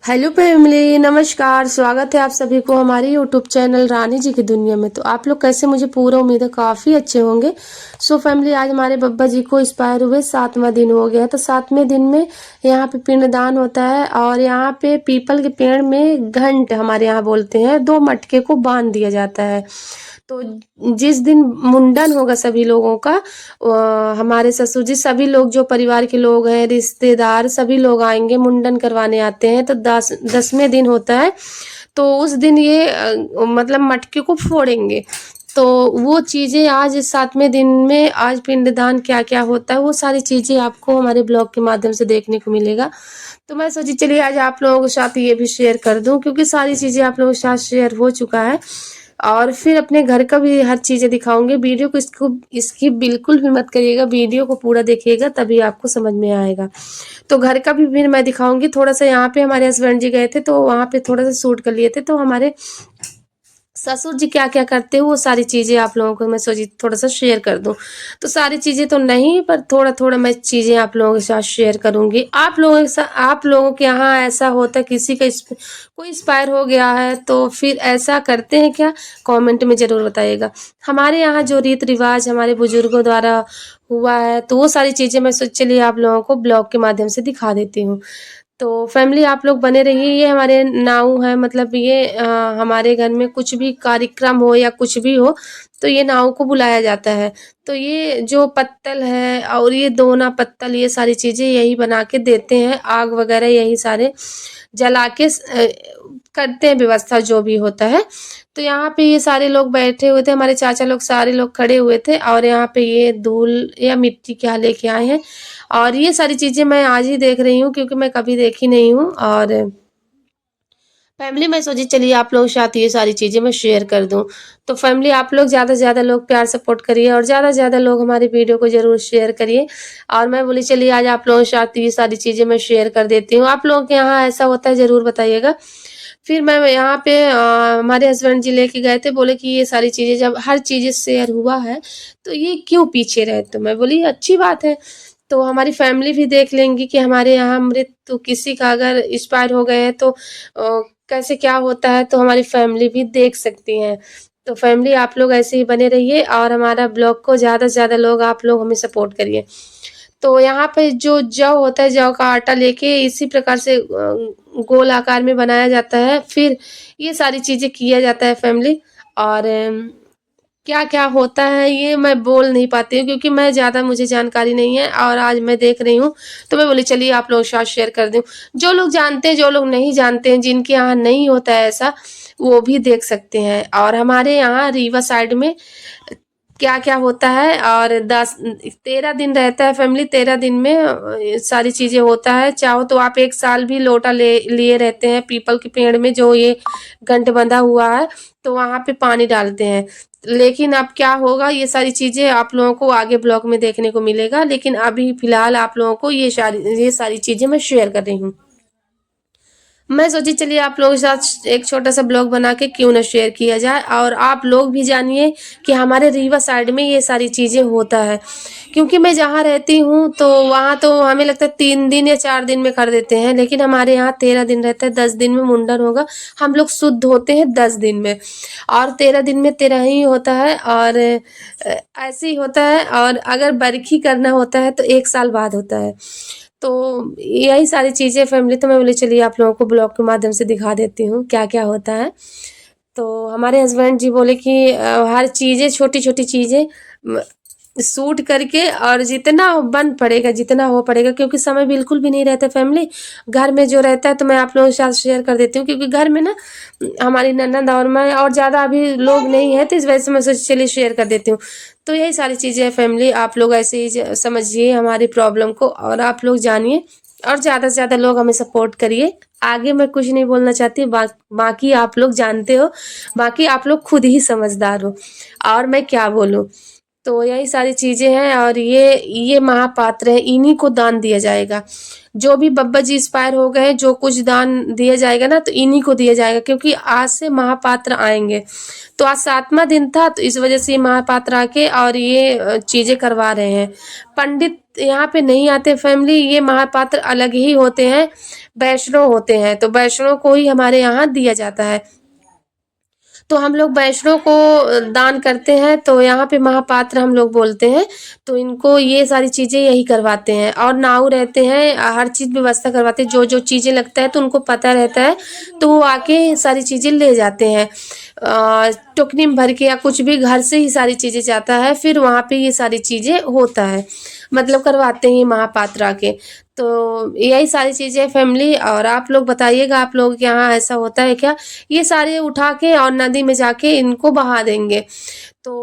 Hello family, नमस्कार। स्वागत है आप सभी को हमारे यूट्यूब चैनल रानी जी की दुनिया में। तो आप लोग कैसे, मुझे पूरा उम्मीद है काफ़ी अच्छे होंगे। सो फैमिली, आज हमारे बब्बा जी को एक्सपायर हुए 7वां दिन हो गया है। तो 7वें दिन में यहाँ पे पिंडदान होता है और यहाँ पे पीपल के पेड़ में घंट हमारे यहाँ बोलते हैं, 2 मटके को बांध दिया जाता है। तो जिस दिन मुंडन होगा सभी लोगों का, हमारे ससुर जी, सभी लोग जो परिवार के लोग हैं, रिश्तेदार, सभी लोग आएंगे, मुंडन करवाने आते हैं। तो 10वें दिन होता है। तो उस दिन ये मतलब मटके को फोड़ेंगे। तो वो चीज़ें आज 7वें दिन में, आज पिंडदान क्या क्या होता है, वो सारी चीज़ें आपको हमारे ब्लॉग के माध्यम से देखने को मिलेगा। तो मैं सोची चलिए आज आप लोगों के साथ ये भी शेयर कर दूं, क्योंकि सारी चीज़ें आप लोगों के साथ शेयर हो चुका है। और फिर अपने घर का भी हर चीज़ें दिखाऊंगी। वीडियो को इसकी बिल्कुल भी मत करिएगा, वीडियो को पूरा देखिएगा तभी आपको समझ में आएगा। तो घर का भी फिर मैं दिखाऊंगी। थोड़ा सा यहाँ पे हमारे हस्बैंड जी गए थे तो वहाँ पे थोड़ा सा शूट कर लिए थे। तो हमारे ससुर जी क्या क्या करते हैं वो सारी चीज़ें आप लोगों को मैं सोची थोड़ा सा शेयर कर दूं। तो सारी चीज़ें तो नहीं, पर थोड़ा थोड़ा मैं चीज़ें आप लोगों के साथ शेयर करूंगी। आप लोगों के साथ, आप लोगों के यहाँ ऐसा होता है, किसी का कोई एक्सपायर हो गया है तो फिर ऐसा करते हैं क्या? कमेंट में ज़रूर बताइएगा। हमारे यहाँ जो रीत रिवाज हमारे बुजुर्गों द्वारा हुआ है, तो वो सारी चीज़ें मैं सोच चलिए आप लोगों को ब्लॉग के माध्यम से दिखा देती हूँ। तो फैमिली आप लोग बने रहिए। ये हमारे नाऊ है, मतलब ये हमारे घर में कुछ भी कार्यक्रम हो या कुछ भी हो तो ये नाऊ को बुलाया जाता है। तो ये जो पत्तल है और ये दोना पत्तल, ये सारी चीज़ें यही बना के देते हैं, आग वगैरह यही सारे जला के करते हैं व्यवस्था जो भी होता है। तो यहाँ पे ये सारे लोग बैठे हुए थे, हमारे चाचा लोग सारे लोग खड़े हुए थे और यहाँ पे ये धूल या मिट्टी क्या लेके आए हैं। और ये सारी चीज़ें मैं आज ही देख रही हूँ, क्योंकि मैं कभी देखी नहीं हूँ। और फैमिली मैं सोची चलिए आप लोगों के साथ ये सारी चीज़ें मैं शेयर कर दूं। तो फैमिली आप लोग ज़्यादा से ज़्यादा लोग प्यार सपोर्ट करिए और ज़्यादा से ज़्यादा लोग हमारी वीडियो को ज़रूर शेयर करिए। और मैं बोली चलिए आज आप लोगों के साथ ये सारी चीज़ें मैं शेयर कर देती हूँ। आप लोगों के यहाँ ऐसा होता है ज़रूर बताइएगा। फिर मैं यहाँ पे हमारे हस्बैंड जी लेके गए थे, बोले कि ये सारी चीज़ें जब हर चीज़ें शेयर हुआ है तो ये क्यों पीछे रहे। तो मैं बोली अच्छी बात है, तो हमारी फैमिली भी देख लेंगी कि हमारे यहाँ मृत्यु किसी का अगर एक्सपायर हो गए हैं तो कैसे क्या होता है, तो हमारी फैमिली भी देख सकती हैं। तो फैमिली आप लोग ऐसे ही बने रहिए और हमारा ब्लॉग को ज़्यादा से ज़्यादा लोग आप लोग हमें सपोर्ट करिए। तो यहाँ पे जो जौ होता है, जौ का आटा लेके इसी प्रकार से गोल आकार में बनाया जाता है। फिर ये सारी चीज़ें किया जाता है फैमिली। और क्या क्या होता है ये मैं बोल नहीं पाती हूँ, क्योंकि मैं ज़्यादा, मुझे जानकारी नहीं है और आज मैं देख रही हूँ तो मैं बोली चलिए आप लोगों के साथ शेयर कर दूँ। जो लोग जानते हैं, जो लोग नहीं जानते हैं, जिनके यहाँ नहीं होता है ऐसा, वो भी देख सकते हैं। और हमारे यहाँ रीवा साइड में क्या क्या होता है और 13 दिन रहता है फैमिली। 13 दिन में सारी चीज़ें होता है। चाहो तो आप 1 साल भी लोटा ले लिए रहते हैं पीपल के पेड़ में, जो ये गंठ बंधा हुआ है, तो वहाँ पे पानी डालते हैं। लेकिन अब क्या होगा, ये सारी चीज़ें आप लोगों को आगे ब्लॉग में देखने को मिलेगा। लेकिन अभी फिलहाल आप लोगों को ये सारी चीज़ें मैं शेयर कर रही हूँ। मैं सोची चलिए आप लोगों के साथ एक छोटा सा ब्लॉग बना के क्यों ना शेयर किया जाए और आप लोग भी जानिए कि हमारे रीवा साइड में ये सारी चीज़ें होता है। क्योंकि मैं जहाँ रहती हूँ तो वहाँ तो हमें लगता है 3 दिन या 4 दिन में कर देते हैं, लेकिन हमारे यहाँ 13 दिन रहता है। 10 दिन में मुंडन होगा, हम लोग शुद्ध होते हैं 10 दिन में, और 13 दिन में 13 ही होता है। और ऐसे ही होता है। और अगर बरखी करना होता है तो 1 साल बाद होता है। तो यही सारी चीज़ें फैमिली, तो मैं बोली चलिए आप लोगों को ब्लॉग के माध्यम से दिखा देती हूँ क्या क्या होता है। तो हमारे हस्बैंड जी बोले कि हर चीज़ें, छोटी छोटी चीज़ें शूट करके, और जितना बन पड़ेगा, जितना हो पड़ेगा, क्योंकि समय बिल्कुल भी नहीं रहता फैमिली। घर में जो रहता है तो मैं आप लोगों के साथ शेयर कर देती हूँ, क्योंकि घर में ना हमारी ननद और मैं और ज़्यादा अभी लोग नहीं है, तो इस वजह से मैं सोची चलिए शेयर कर देती हूँ। तो यही सारी चीज़ें हैं फैमिली, आप लोग ऐसे ही समझिए हमारी प्रॉब्लम को और आप लोग जानिए और ज़्यादा से ज़्यादा लोग हमें सपोर्ट करिए। आगे मैं कुछ नहीं बोलना चाहती, बाकी आप लोग जानते हो, बाकी आप लोग खुद ही समझदार हो और मैं क्या बोलूँ। तो यही सारी चीज़ें हैं और ये महापात्र है, इन्हीं को दान दिया जाएगा। जो भी बब्बर जी एक्सपायर हो गए, जो कुछ दान दिया जाएगा ना तो इन्हीं को दिया जाएगा, क्योंकि आज से महापात्र आएंगे। तो आज 7वां दिन था, तो इस वजह से ये महापात्र आके और ये चीज़ें करवा रहे हैं। पंडित यहाँ पे नहीं आते फैमिली, ये महापात्र अलग ही होते हैं, वैष्णव होते हैं, तो वैष्णव को ही हमारे यहाँ दिया जाता है। तो हम लोग वैष्णव को दान करते हैं, तो यहाँ पे महापात्र हम लोग बोलते हैं। तो इनको ये सारी चीज़ें यही करवाते हैं और नाऊ रहते हैं, हर चीज़ व्यवस्था करवाते हैं। जो जो चीज़ें लगता है तो उनको पता रहता है, तो वो आके सारी चीज़ें ले जाते हैं। टोकनी में भर के या कुछ भी घर से ही सारी चीज़ें जाता है, फिर वहाँ पे ये सारी चीज़ें होता है, मतलब करवाते हैं महापात्र आके। तो यही सारी चीज़ें फैमिली। और आप लोग बताइएगा, आप लोग के यहाँ ऐसा होता है क्या? ये सारे उठा के और नदी में जाके इनको बहा देंगे। तो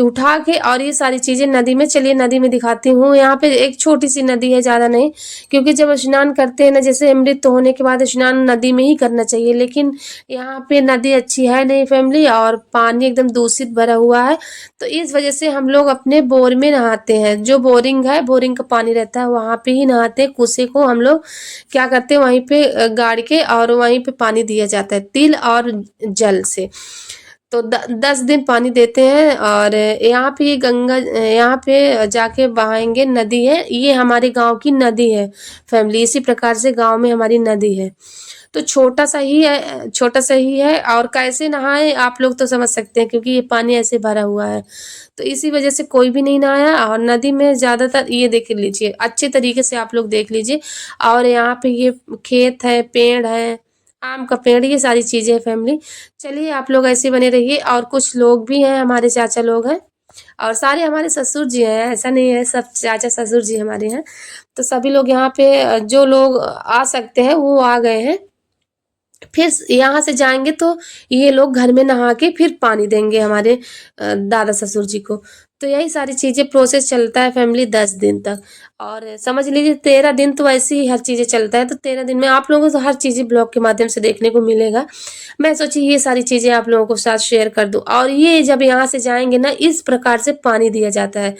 उठा के और ये सारी चीज़ें नदी में, चलिए नदी में दिखाती हूँ। यहाँ पे एक छोटी सी नदी है, ज़्यादा नहीं, क्योंकि जब स्नान करते हैं ना, जैसे अमृत होने के बाद स्नान नदी में ही करना चाहिए, लेकिन यहाँ पे नदी अच्छी है नहीं फैमिली, और पानी एकदम दूषित भरा हुआ है। तो इस वजह से हम लोग अपने बोर में नहाते हैं, जो बोरिंग है, बोरिंग का पानी रहता है वहाँ पे ही नहाते हैं। कुसे को हम लोग क्या करते हैं, वहीं पे गाड़ के और वहीं पे पानी दिया जाता है, तिल और जल से। तो 10 दिन पानी देते हैं। और यहाँ पे ये गंगा, यहाँ पे जाके बहाएंगे, नदी है, ये हमारे गांव की नदी है फैमिली। इसी प्रकार से गांव में हमारी नदी है, तो छोटा सा ही है, छोटा सा ही है। और कैसे नहाए आप लोग तो समझ सकते हैं, क्योंकि ये पानी ऐसे भरा हुआ है, तो इसी वजह से कोई भी नहीं नहाया। और नदी में ज़्यादातर ये देख लीजिए, अच्छे तरीके से आप लोग देख लीजिए। और यहाँ पे ये खेत है, पेड़ है, आम का पेड़, ये सारी चीज़ें हैं फैमिली। चलिए आप लोग ऐसे बने रहिए। और कुछ लोग भी हैं, हमारे चाचा लोग हैं, और सारे हमारे ससुर जी हैं, ऐसा नहीं है सब चाचा ससुर जी हमारे हैं। तो सभी लोग यहाँ पे जो लोग आ सकते हैं वो आ गए हैं। फिर यहाँ से जाएंगे तो ये लोग घर में नहा के फिर पानी देंगे हमारे दादा ससुर जी को। तो यही सारी चीज़ें प्रोसेस चलता है फैमिली 10 दिन तक। और समझ लीजिए 13 दिन तो ऐसे ही हर चीज़ें चलता है। तो 13 दिन में आप लोगों को तो हर चीज़ें ब्लॉग के माध्यम से देखने को मिलेगा। मैं सोची ये सारी चीज़ें आप लोगों को साथ शेयर कर दूं। और ये जब यहाँ से जाएंगे ना, इस प्रकार से पानी दिया जाता है।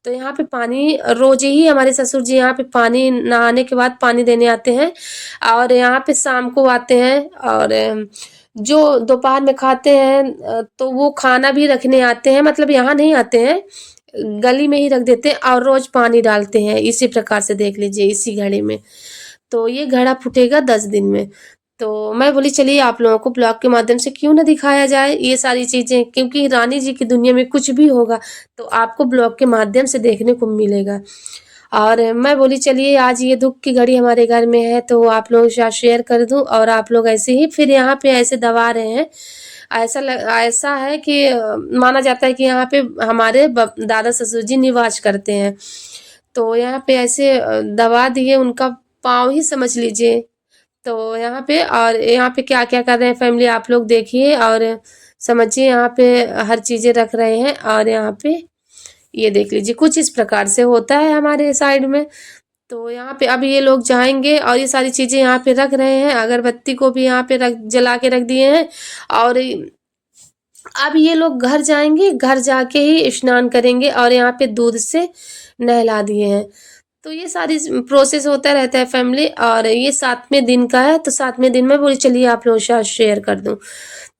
तो यहाँ पे पानी रोज ही हमारे ससुर जी यहाँ पे पानी नहाने के बाद पानी देने आते हैं, और यहाँ पे शाम को आते हैं। और जो दोपहर में खाते हैं तो वो खाना भी रखने आते हैं, मतलब यहाँ नहीं आते हैं, गली में ही रख देते हैं और रोज पानी डालते हैं। इसी प्रकार से देख लीजिए, इसी घड़े में। तो ये घड़ा फूटेगा 10 दिन में। तो मैं बोली चलिए आप लोगों को ब्लॉग के माध्यम से क्यों ना दिखाया जाए ये सारी चीज़ें, क्योंकि रानी जी की दुनिया में कुछ भी होगा तो आपको ब्लॉग के माध्यम से देखने को मिलेगा। और मैं बोली चलिए आज ये दुख की घड़ी हमारे घर में है, तो आप लोगों के साथ शेयर कर दूं। और आप लोग ऐसे ही फिर यहाँ पे ऐसे दबा रहे हैं। ऐसा है कि माना जाता है कि यहाँ पे हमारे दादा ससुर जी निवास करते हैं। तो यहाँ पे ऐसे दबा दिए, उनका पाँव ही समझ लीजिए। तो यहाँ पे, और यहाँ पे क्या क्या कर रहे हैं फैमिली आप लोग देखिए और समझिए। यहाँ पे हर चीज़ें रख रहे हैं, और यहाँ पे ये देख लीजिए, कुछ इस प्रकार से होता है हमारे साइड में। तो यहाँ पे अब ये लोग जाएंगे और ये सारी चीज़ें यहाँ पे रख रहे हैं। अगरबत्ती को भी यहाँ पे जला के रख दिए हैं। और अब ये लोग घर जाएंगे, घर जाके ही स्नान करेंगे, और यहाँ पे दूध से नहला दिए हैं। तो ये सारी प्रोसेस होता रहता है फैमिली। और ये 7वें दिन का है, तो 7वें दिन में बोली चलिए आप लोगों के साथ शेयर कर दूं।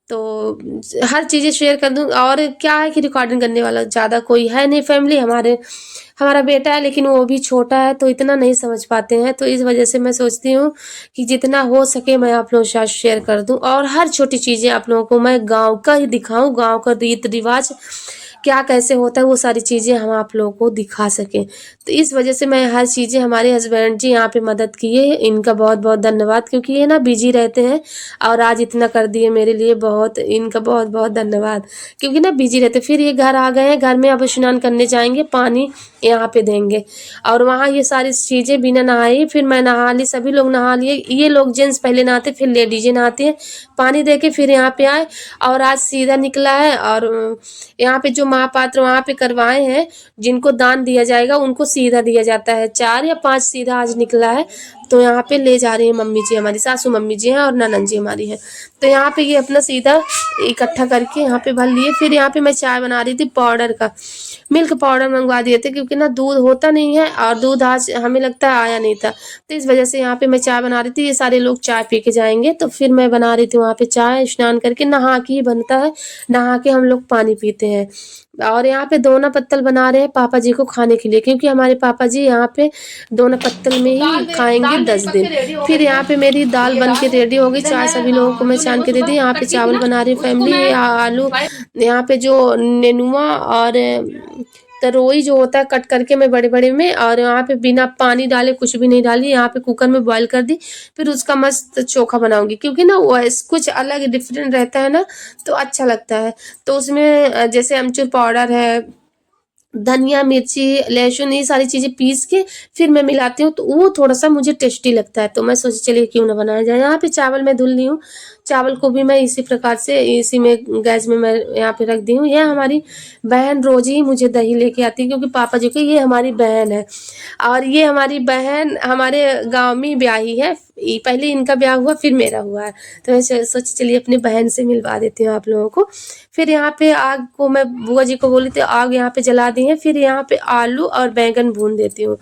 तो हर चीज़ें शेयर कर दूं। और क्या है कि रिकॉर्डिंग करने वाला ज़्यादा कोई है नहीं फैमिली। हमारा बेटा है, लेकिन वो भी छोटा है, तो इतना नहीं समझ पाते हैं। तो इस वजह से मैं सोचती हूँ कि जितना हो सके मैं आप लोगों के साथ शेयर कर दूं। और हर छोटी चीज़ें आप लोगों को मैं गाँव का ही दिखाऊँ, गाँव का रीति रिवाज क्या कैसे होता है, वो सारी चीज़ें हम आप लोगों को दिखा सकें। तो इस वजह से मैं हर चीज़ें, हमारे हस्बैंड जी यहाँ पे मदद किए, इनका बहुत बहुत धन्यवाद, क्योंकि ये ना बिजी रहते हैं और आज इतना कर दिए मेरे लिए, बहुत इनका बहुत बहुत धन्यवाद। क्योंकि ना बिजी रहते, फिर ये घर आ गए हैं, घर में अब स्नान करने जाएंगे, पानी यहाँ पे देंगे। और वहाँ ये सारी चीज़ें बिना नहाए, फिर मैं नहा ली, सभी लोग नहा लिए। ये लोग जेंट्स पहले नहाते, फिर लेडीजें नहाती हैं, पानी दे के फिर यहाँ पे आए। और आज सीधा निकला है। और यहाँ पे जो महापात्र वहाँ पे करवाए हैं, जिनको दान दिया जाएगा उनको सीधा दिया जाता है, 4 या 5 सीधा आज निकला है। तो यहाँ पे ले जा रही है मम्मी जी, हमारी सासू मम्मी जी हैं और ननद जी हमारी हैं। तो यहाँ पे ये अपना सीधा इकट्ठा करके यहाँ पे भर लिए। फिर यहाँ पे मैं चाय बना रही थी पाउडर का, मिल्क पाउडर मंगवा दिए थे क्योंकि ना दूध होता नहीं है और दूध आज हमें लगता है आया नहीं था, तो इस वजह से यहाँ पे मैं चाय बना रही थी। ये सारे लोग चाय पी के जाएंगे तो फिर मैं बना रही थी वहाँ पे चाय। स्नान करके नहा के ही बनता है, नहा के हम लोग पानी पीते हैं। और यहाँ पे दोना पत्तल बना रहे हैं पापा जी को खाने के लिए, क्योंकि हमारे पापा जी यहाँ पे दोना पत्तल में ही खाएंगे 10 दिन। फिर यहाँ पे मेरी दाल बन के रेडी हो गई, चाय सभी लोगों को मैं छान के दे दी। यहाँ पे चावल बना रही फैमिली, आलू, यहाँ पे जो नेनुआ और तरोई जो होता है कट करके मैं बड़े बड़े में, और यहाँ पे बिना पानी डाले कुछ भी नहीं डाली, यहाँ पे कुकर में बॉईल कर दी। फिर उसका मस्त चोखा बनाऊंगी, क्योंकि ना वो कुछ अलग डिफरेंट रहता है ना, तो अच्छा लगता है। तो उसमें जैसे अमचूर पाउडर है, धनिया, मिर्ची, लहसुन, ये सारी चीज़ें पीस के फिर मैं मिलाती हूँ, तो वो थोड़ा सा मुझे टेस्टी लगता है। तो मैं सोची चलिए क्यों ना बनाया जाए। यहाँ पे चावल मैं धुल ली हूँ, चावल को भी मैं इसी प्रकार से इसी में गैस में मैं यहाँ पे रख दी हूँ। यह हमारी बहन रोज ही मुझे दही लेके आती है, क्योंकि पापा जी की ये हमारी बहन है, और ये हमारी बहन हमारे गाँव में ब्याही है। पहले इनका ब्याह हुआ फिर मेरा हुआ है, तो मैं सोची चलिए अपनी बहन से मिलवा देती हूँ आप लोगों को। फिर यहाँ पे आग को मैं बुआ जी को बोली थी, आग यहाँ पे जला दी है। फिर यहाँ पे आलू और बैंगन भून देती हूँ।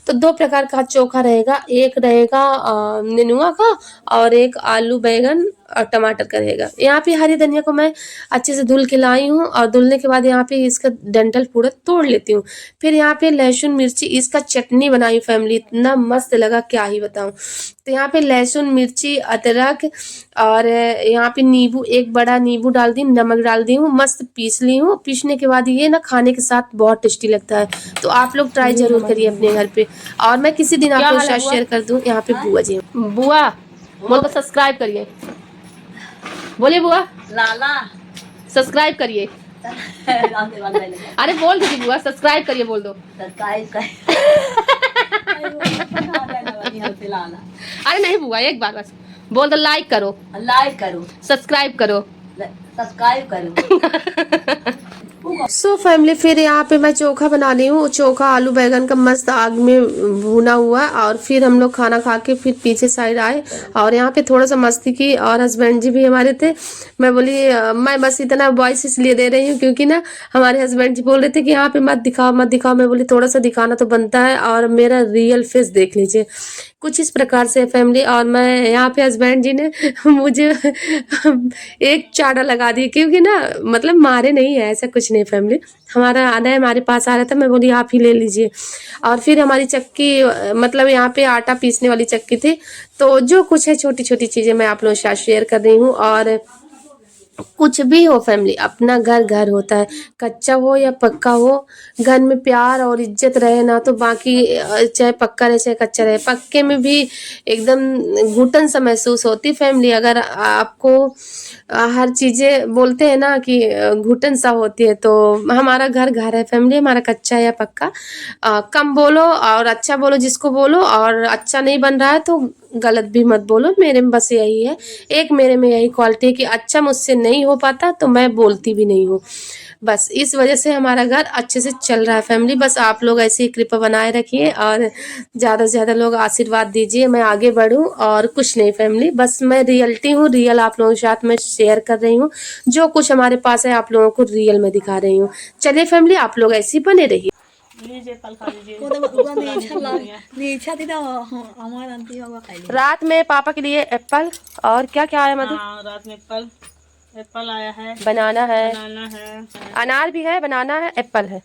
तो 2 प्रकार का चोखा रहेगा, एक रहेगा नेनुआ का और एक आलू बैंगन और टमाटर का रहेगा। यहाँ पे हरी धनिया को मैं अच्छे से धुल के लाई हूँ, और धुलने के बाद यहाँ पे इसका डंठल पूरा तोड़ लेती हूँ। फिर यहाँ पे लहसुन मिर्ची इसका चटनी बनाई फैमिली, इतना मस्त लगा क्या ही बताऊँ। तो यहाँ पे लहसुन मिर्ची अदरक और यहाँ पे नींबू, एक बड़ा नींबू डाल दी, नमक डाल दी हूँ, मस्त पीस ली हूँ। पीसने के बाद ये ना खाने के साथ बहुत टेस्टी लगता है, तो आप लोग ट्राई जरूर करिए अपने घर पे, और मैं किसी दिन आप लोग के साथ शेयर कर दूँ। यहाँ पे बुआ जी, बुआ बोल तो सब्सक्राइब करिए, बोलिए बुआ। लाला सब्सक्राइब करिए। अरे बोल दीजिए बुआ, सब्सक्राइब करिए बोल दो। सब्सक्राइब कर लाला। अरे नहीं बुआ, एक बार बस बोल दो, लाइक करो, लाइक करो, सब्सक्राइब करो, सब्सक्राइब करो। सो फैमिली, फिर यहाँ पे मैं चोखा बना रही हूँ। चोखा आलू बैंगन का मस्त आग में भुना हुआ, और फिर हम लोग खाना खा के फिर पीछे साइड आए और यहाँ पे थोड़ा सा मस्ती की, और हस्बैंड जी भी हमारे थे। मैं बोली मैं बस इतना वॉइस इसलिए दे रही हूँ क्योंकि ना हमारे हस्बैंड जी बोल रहे थे कि यहाँ पे मत दिखाओ मत दिखाओ। मैं बोली थोड़ा सा दिखाना तो बनता है, और मेरा रियल फेस देख लीजिए, कुछ इस प्रकार से फैमिली। और मैं यहाँ पे हस्बैंड जी ने मुझे एक चाड़ा लगा दी, क्योंकि ना मतलब मारे नहीं है, ऐसा कुछ नहीं फैमिली, हमारा आना है, हमारे पास आ रहा था, मैं बोली आप ही ले लीजिए। और फिर हमारी चक्की, मतलब यहाँ पे आटा पीसने वाली चक्की थी। तो जो कुछ है छोटी छोटी चीज़ें मैं आप लोगों के साथ शेयर कर रही हूँ। और कुछ भी हो फैमिली, अपना घर घर होता है, कच्चा हो या पक्का हो, घर में प्यार और इज्जत रहे ना, तो बाकी चाहे पक्का रहे चाहे कच्चा रहे, पक्के में भी एकदम घुटन सा महसूस होती फैमिली। अगर आपको हर चीज़ें बोलते हैं ना कि घुटन सा होती है, तो हमारा घर घर है फैमिली, हमारा कच्चा या पक्का। कम बोलो और अच्छा बोलो जिसको बोलो, और अच्छा नहीं बन रहा है तो गलत भी मत बोलो। मेरे में बस यही है, एक मेरे में यही क्वालिटी है कि अच्छा मुझसे नहीं हो पाता तो मैं बोलती भी नहीं हूँ। बस इस वजह से हमारा घर अच्छे से चल रहा है फैमिली। बस आप लोग ऐसे ही कृपा बनाए रखिए, और ज़्यादा से ज़्यादा लोग आशीर्वाद दीजिए, मैं आगे बढ़ूँ। और कुछ नहीं फैमिली, बस मैं रियलिटी हूँ, रियल आप लोगों के साथ मैं शेयर कर रही हूँ। जो कुछ हमारे पास है आप लोगों को रियल में दिखा रही हूँ। चलिए फैमिली, आप लोग ऐसे ही बने रहिए। रात में पापा के लिए एप्पल, और क्या क्या आया मधु? रात में एप्पल आया है, बनाना है, है, अनार भी है, बनाना है, एप्पल है,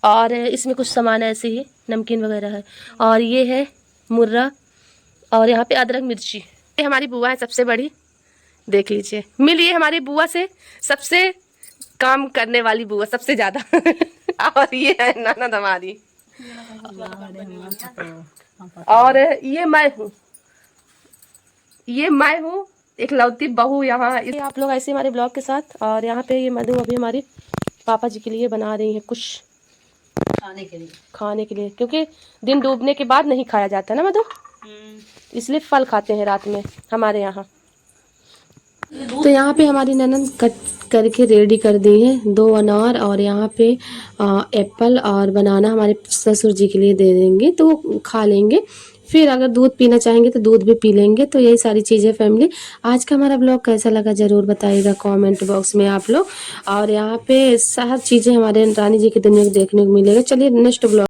और इसमें कुछ सामान ऐसे ही नमकीन वगैरह है, और ये है मुर्रा, और यहाँ पे अदरक मिर्ची। ये हमारी बुआ है सबसे बड़ी, देख लीजिए, मिलिए हमारी बुआ से, सबसे काम करने वाली बुआ सबसे ज़्यादा। और ये है ननद हमारी, और ये मैं हूँ इकलौती बहू यहाँ। आप लोग ऐसे हमारे ब्लॉग के साथ। और यहाँ पे ये मधु अभी हमारी पापा जी के लिए बना रही है कुछ खाने के लिए, क्योंकि दिन डूबने के बाद नहीं खाया जाता ना मधु, इसलिए फल खाते हैं रात में हमारे यहाँ। तो यहाँ पे हमारी ननद कट करके रेडी कर दी है 2 अनार, और यहाँ पे एप्पल और बनाना हमारे ससुर जी के लिए दे देंगे, तो वो खा लेंगे। फिर अगर दूध पीना चाहेंगे तो दूध भी पी लेंगे। तो यही सारी चीज़ें फैमिली। आज का हमारा ब्लॉग कैसा लगा ज़रूर बताइएगा कमेंट बॉक्स में आप लोग। और यहाँ पे हर चीज़ें हमारे रानी जी की दुनिया को देखने को मिलेगा। चलिए नेक्स्ट ब्लॉग